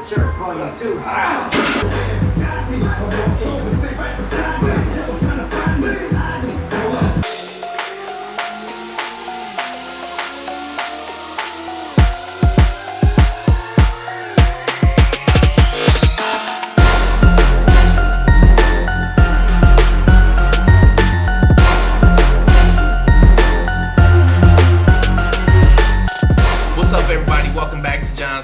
Church Volume 2.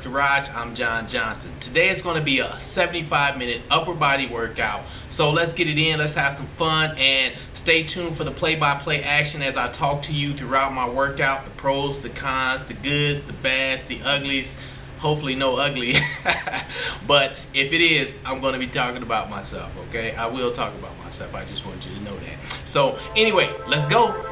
Garage. I'm John Johnson. Today is going to be a 75-minute upper body workout. So let's get it in. Let's have some fun and stay tuned for the play-by-play action as I talk to you throughout my workout. The pros, the cons, the goods, the bads, the uglies. Hopefully no ugly. But if it is, I'm going to be talking about myself, okay? I will talk about myself. I just want you to know that. So anyway, let's go.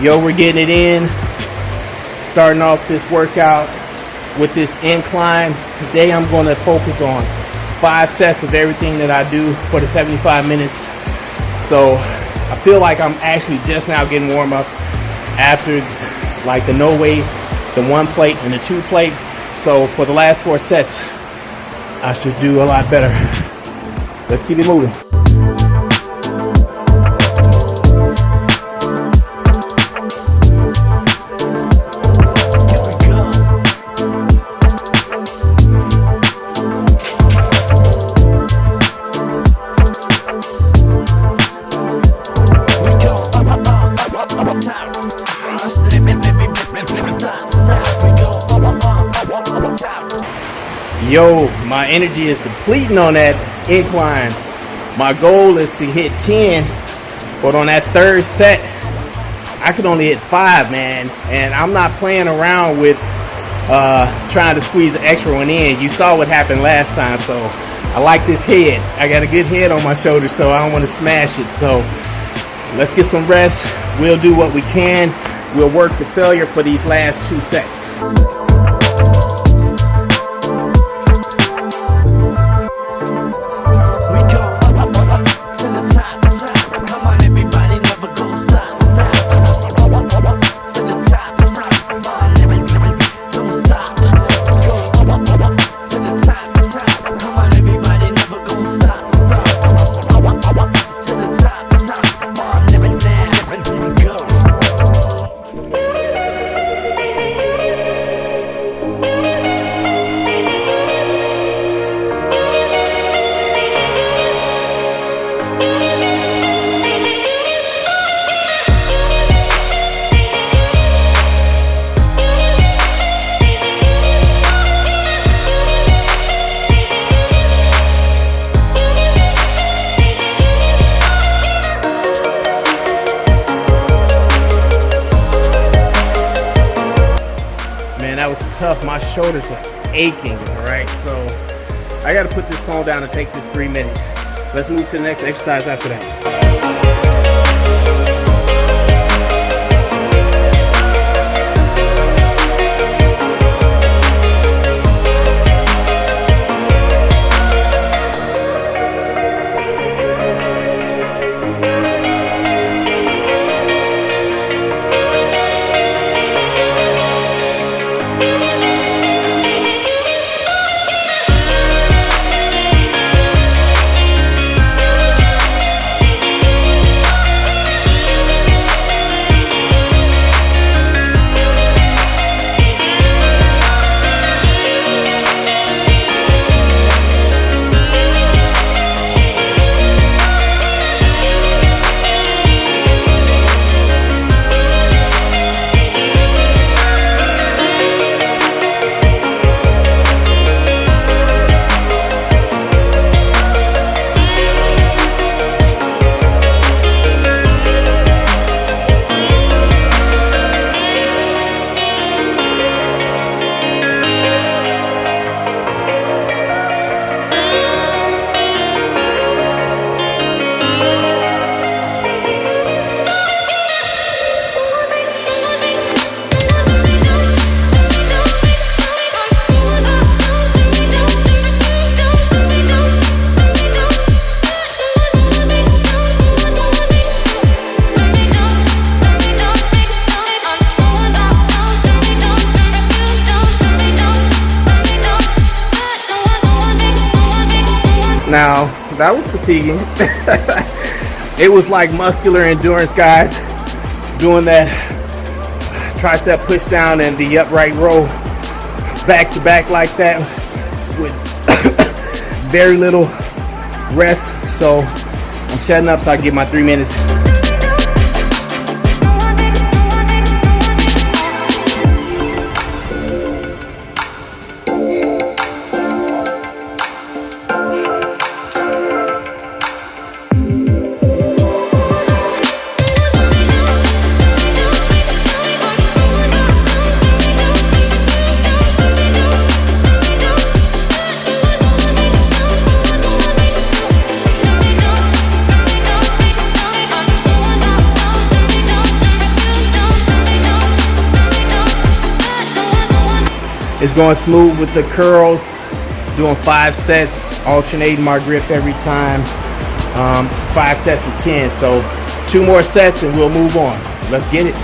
Yo, we're getting it in. Starting off this workout with this incline. Today I'm going to focus on 5 sets of everything that I do for the 75 minutes. So I feel like I'm actually just now getting warm up after like the no weight, the 1 plate and the 2 plate. So for the last 4 sets, I should do a lot better. Let's keep it moving. Yo, my energy is depleting on that incline. My goal is to hit 10, but on that 3rd set, I could only hit 5, man. And I'm not playing around with trying to squeeze an extra one in. You saw what happened last time, so I like this head. I got a good head on my shoulders, so I don't want to smash it. So let's get some rest. We'll do what we can. We'll work to failure for these last 2 sets. Tough. My shoulders are aching, all right? So I got to put this phone down and take this 3 minutes. Let's move to the next exercise after that. Now, that was fatiguing. It was like muscular endurance, guys, doing that tricep push down and the upright row back to back like that with very little rest. So I'm shutting up so I can get my 3 minutes. It's going smooth with the curls, doing 5 sets, alternating my grip every time. 5 sets of 10, so 2 more sets and we'll move on. Let's get it.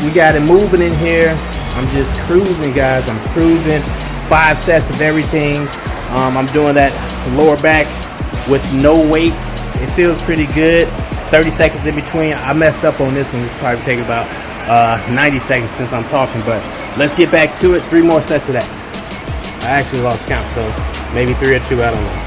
We got it moving in here. I'm just cruising, guys. I'm cruising. 5 sets of everything. I'm doing that lower back with no weights. It feels pretty good. 30 seconds in between. I messed up on this one. It's probably take about 90 seconds since I'm talking, but let's get back to it. 3 more sets of that. I actually lost count, so maybe 3 or 2, I don't know.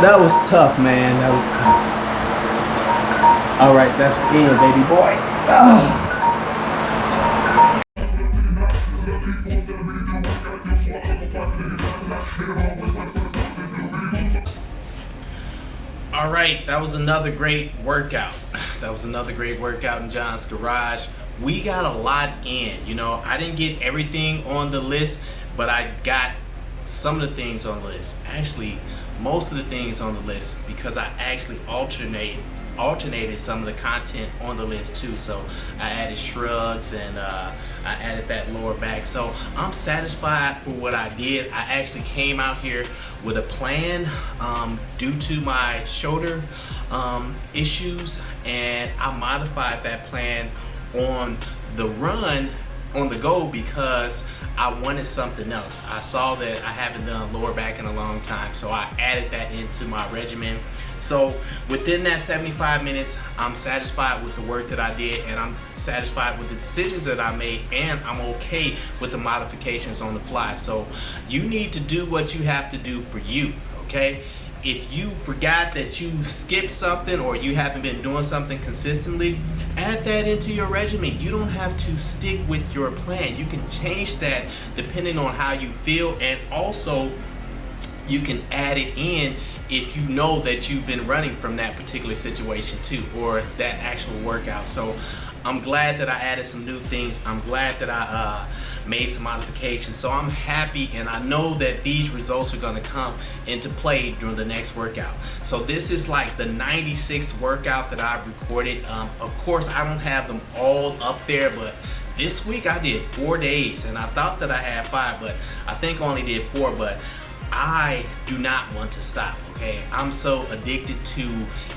That was tough, man. That was tough. All right, that's the end, baby boy. Oh. All right, that was another great workout. That was another great workout in John's Garage. We got a lot in. You know, I didn't get everything on the list, but I got some of the things on the list. Actually, most of the things on the list, because I actually alternated some of the content on the list too. So I added shrugs and I added that lower back. So I'm satisfied for what I did. I actually came out here with a plan due to my shoulder issues, and I modified that plan on the run on the go because I wanted something else. I saw that I haven't done lower back in a long time, so I added that into my regimen. So within that 75 minutes, I'm satisfied with the work that I did, and I'm satisfied with the decisions that I made, and I'm okay with the modifications on the fly. So you need to do what you have to do for you, okay? If you forgot that you skipped something or you haven't been doing something consistently, add that into your regimen. You don't have to stick with your plan. You can change that depending on how you feel, and also you can add it in if you know that you've been running from that particular situation too, or that actual workout. So I'm glad that I added some new things. I'm glad that I made some modifications. So I'm happy, and I know that these results are gonna come into play during the next workout. So this is like the 96th workout that I've recorded. Of course, I don't have them all up there, but this week I did 4 days, and I thought that I had 5, but I think I only did 4, but I do not want to stop, okay? I'm so addicted to,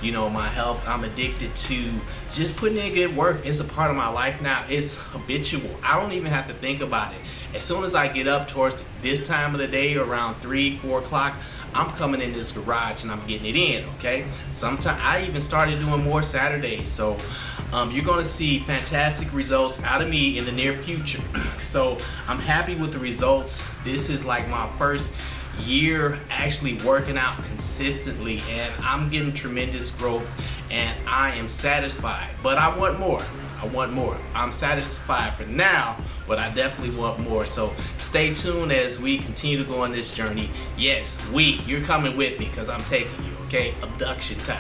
you know, my health. I'm addicted to just putting in good work. It's a part of my life now. It's habitual. I don't even have to think about it. As soon as I get up towards this time of the day, around 3, 4 o'clock, I'm coming in this garage and I'm getting it in, okay? Sometimes I even started doing more Saturdays. So you're gonna see fantastic results out of me in the near future. So I'm happy with the results. This is like my first year actually working out consistently, and I'm getting tremendous growth, and I am satisfied, but I want more. I want more. I'm satisfied for now, but I definitely want more. So stay tuned as we continue to go on this journey. Yes, you're coming with me because I'm taking you, okay? Abduction time.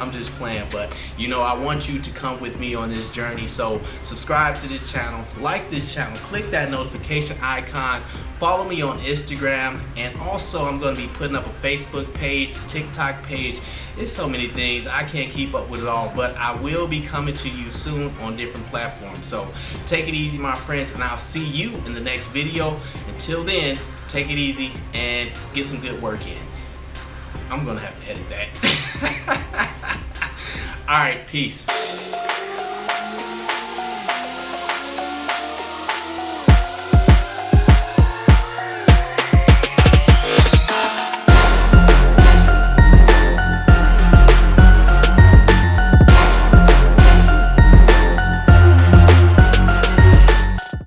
I'm just playing, but you know, I want you to come with me on this journey. So subscribe to this channel, like this channel, click that notification icon, follow me on Instagram, and also I'm going to be putting up a Facebook page, TikTok page. There's so many things, I can't keep up with it all, but I will be coming to you soon on different platforms. So take it easy, my friends, and I'll see you in the next video. Until then, take it easy and get some good work in. I'm gonna have to edit that. All right, peace.